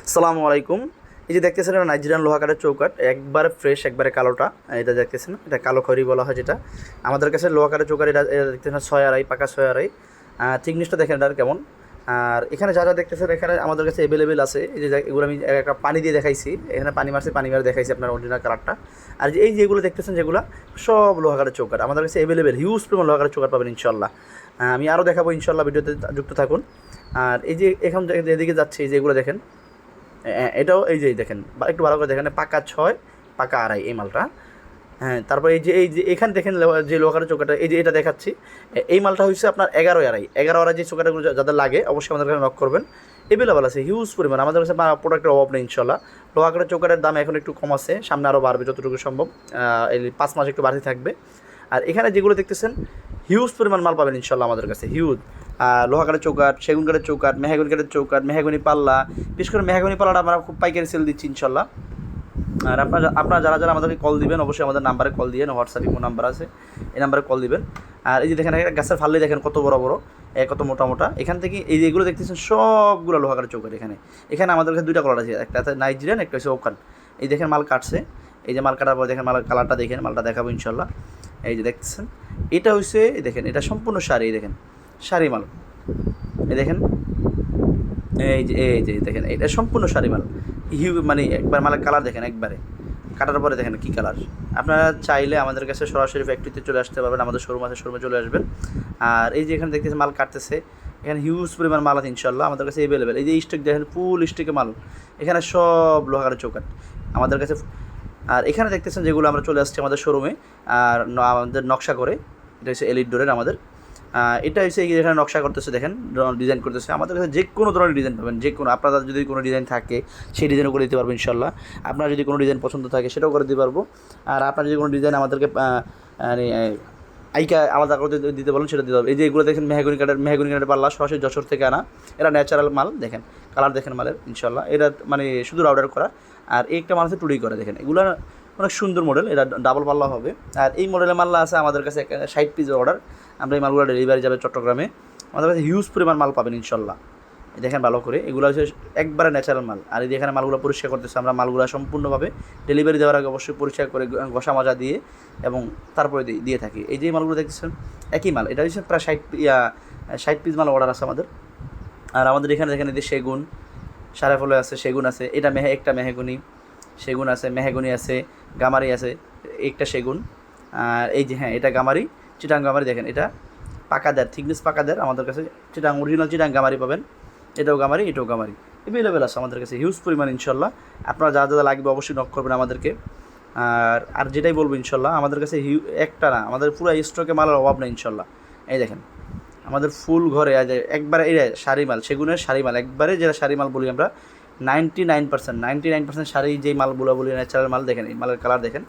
আসসালামু আলাইকুম। এই যে দেখতেছেন এটা নাইজেরিয়ান লোহা কাঠের চৌকাঠ, একবারে ফ্রেশ, একবারে কালোটা। এটা দেখতেছেন, এটা কালো খড়ি বলা হয় যেটা। আমাদের কাছে লোহা কাঠের চৌকাঠ, এটা দেখতেছেন 6 আড়াই, পাকা 6 আড়াই। থিকনেসটা দেখেন এটার কেমন। আর এখানে যা যা দেখতেছেন এখানে আমাদের কাছে অ্যাভেলেবেল আছে। এই যে এগুলো আমি একটা পানি দিয়ে দেখাইছি, এখানে পানি মারছি, পানি মারে দেখাইছি আপনার অরিজিনাল কালারটা। আর এই যেগুলো দেখতেছেন যেগুলো সব লোহা কাঠের চৌকাঠ আমাদের কাছে অ্যাভেলেবেল, হিউজ পরিমাণ লোহা কাঠের চৌকাঠ পাবেন ইনশাল্লাহ। আমি আরও দেখাবো ইনশাল্লাহ, ভিডিওতে যুক্ত থাকুন। আর এই যে এখন এদিকে যাচ্ছে, এই যে এগুলো দেখেন, এটাও এই যে দেখেন, একটু ভালো করে দেখেন, পাকা 6, পাকা আড়াই এই মালটা। হ্যাঁ, তারপর এই যে এখানে দেখেন যে লোহার চৌকাটা, এই যে এটা দেখাচ্ছি, এই মালটা হচ্ছে আপনার 11 আড়াই। 11 আড়াই যে চৌকাটাগুলো যাদের লাগে অবশ্যই আমাদের কাছে নক করবেন। অ্যাভেলেবল আছে হিউজ পরিমাণ, আমাদের কাছে প্রোডাক্টের অভাব নেই ইনশাল্লাহ। লোহাকারের চৌকাটের দাম এখন একটু কম আছে, সামনে আরও বাড়বে যতটুকু সম্ভব। এই 5 মাস একটু বাড়তে থাকবে। আর এখানে যেগুলো দেখতেছেন হিউজ পরিমাণ মাল পাবেন ইনশাল্লাহ আমাদের কাছে, হিউজ। লোহা কাঠের চৌকাঠ, সেগুন কাঠের চৌকাঠ, মেহগনি কাঠের চৌকাঠ, মেহগনি পাল্লা। বিশেষ করে মেহগনি পাল্লাটা আমরা খুব পাইকারি সেল দিচ্ছি ইনশাল্লাহ। আর আপনারা যারা যারা আমাদেরকে কল দিবেন অবশ্যই আমাদের নাম্বারে কল দিয়ে, হোয়াটসঅ্যাপে কোনো নাম্বার আছে, এই নাম্বারে কল দিবেন। আর এই যে দেখেন গাছের ফাল্লি দেখেন কত বড় বড়, কত মোটা মোটা। এখান থেকে এই যে এগুলো দেখতেছেন সবগুলো লোহা কাঠের চৌকাঠ। এখানে আমাদের কাছে 2টা কালার আছে, একটা আছে নাইজেরিয়ান, একটা হচ্ছে ওখান। এই দেখেন মাল কাটছে, এই যে মাল কাটার পর দেখেন মাল কালারটা দেখেন, মালটা দেখাবো ইনশাল্লাহ। এই যে দেখতেছেন এটা হচ্ছে, দেখেন এটা সম্পূর্ণ শাড়ি, এই দেখেন শাড়ি মাল, এই দেখেন, এই যে দেখেন এটা সম্পূর্ণ শাড়ি মাল, মানে একবার মালের কালার দেখেন, একবারে কাটার পরে দেখেন কী কালার। আপনারা চাইলে আমাদের কাছে সরাসরি ফ্যাক্টরিতে চলে আসতে পারবেন, আমাদের শোরুম আছে, শোরুমে চলে আসবেন। আর এই যে এখানে দেখতেছেন মাল কাটতেছে, এখানে হিউজ পরিমাণ মাল আছে ইনশাল্লাহ আমাদের কাছে অ্যাভেলেবেল। এই যে স্টক দেখেন, ফুল স্টকে মাল, এখানে সব লোহার চৌকাঠ আমাদের কাছে। আর এখানে দেখতেছেন যেগুলো আমরা চলে আসছি আমাদের শোরুমে, আর আমাদের নকশা করে, এটা হচ্ছে এলিট ডোরের আমাদের। এটা হচ্ছে এখানে নকশা করতেছে, দেখেন ডিজাইন করতেছে। আমাদের কাছে যে কোনো ধরনের ডিজাইন পাবেন, যে কোনো আপনাদের যদি কোনো ডিজাইন থাকে সেই ডিজাইনও করে দিতে পারবো ইনশাল্লাহ। আপনার যদি কোনো ডিজাইন পছন্দ থাকে সেটাও করে দিতে পারবো। আর আপনার যদি কোনো ডিজাইন আমাদেরকে মানে আইকা আলাদা করে দিতে বলেন সেটা দিতে হবে। এই যে এগুলো দেখেন মেহগনি কাঠের পাল্লা, সরাসরি যশোর থেকে আনা, এরা ন্যাচারাল মাল। দেখেন কালার দেখেন মালের ইনশাল্লাহ, এটা মানে শুধু অর্ডার করা। আর একটা মাল আছে টুডি করে, দেখেন এগুলো অনেক সুন্দর মডেল, এটা ডাবল পাল্লা হবে। আর এই মডেলের মাল্লা আছে আমাদের কাছে 60 পিস অর্ডার। আমরা এই মালগুলো ডেলিভারি যাবে চট্টগ্রামে, আমাদের কাছে হিউজ পরিমাণ মাল পাবেন ইনশাল্লাহ। দেখেন ভালো করে, এগুলো হচ্ছে একবারে ন্যাচারাল মাল। আর এই এখানে মালগুলো পরিষ্কার করতেছে, আমরা মালগুলো সম্পূর্ণভাবে ডেলিভারি দেওয়ার আগে অবশ্যই পরিষ্কার করে ঘষা মাজা দিয়ে এবং তারপরে দিয়ে থাকি। এই যে মালগুলো দেখতেছেন একই মাল, এটা হচ্ছে প্রায় 60 পিস মাল অর্ডার আছে আমাদের। আর আমাদের এখানে দেখেন এই যে সেগুন, সারাফলে আছে, সেগুন আছে, এটা একটা মেহগুনি, সেগুন আছে, মেহগুনি আছে, গামারি আছে, একটা সেগুন। আর এই যে হ্যাঁ, এটা গামারি, চিটাং গামারি। দেখেন এটা পাকাদার, থিকনেস পাকাদার আমাদের কাছে। চিটাং অরিজিনাল চিটাং গামারি পাবেন, এটাও গামারি, এটাও গামারি। অ্যাভেলেবেল আছে আমাদের কাছে হিউজ পরিমাণ ইনশাল্লাহ। আপনারা যা যা লাগবে অবশ্যই নক করবেন আমাদেরকে। আর যেটাই বলবো ইনশাল্লাহ, আমাদের কাছে একটা না, আমাদের পুরো স্টকে মালের অভাব নেই ইনশাল্লাহ। এই দেখেন আমাদের ফুল ঘরে একবারে এই শাড়ি মাল, সেগুনের শাড়ি মাল, একবারে যেটা শাড়ি মাল বলি আমরা, 99% শাড়ি যেই মালগুলো বলি ন্যাচারাল মাল। দেখেন এই মালের কালার দেখেন,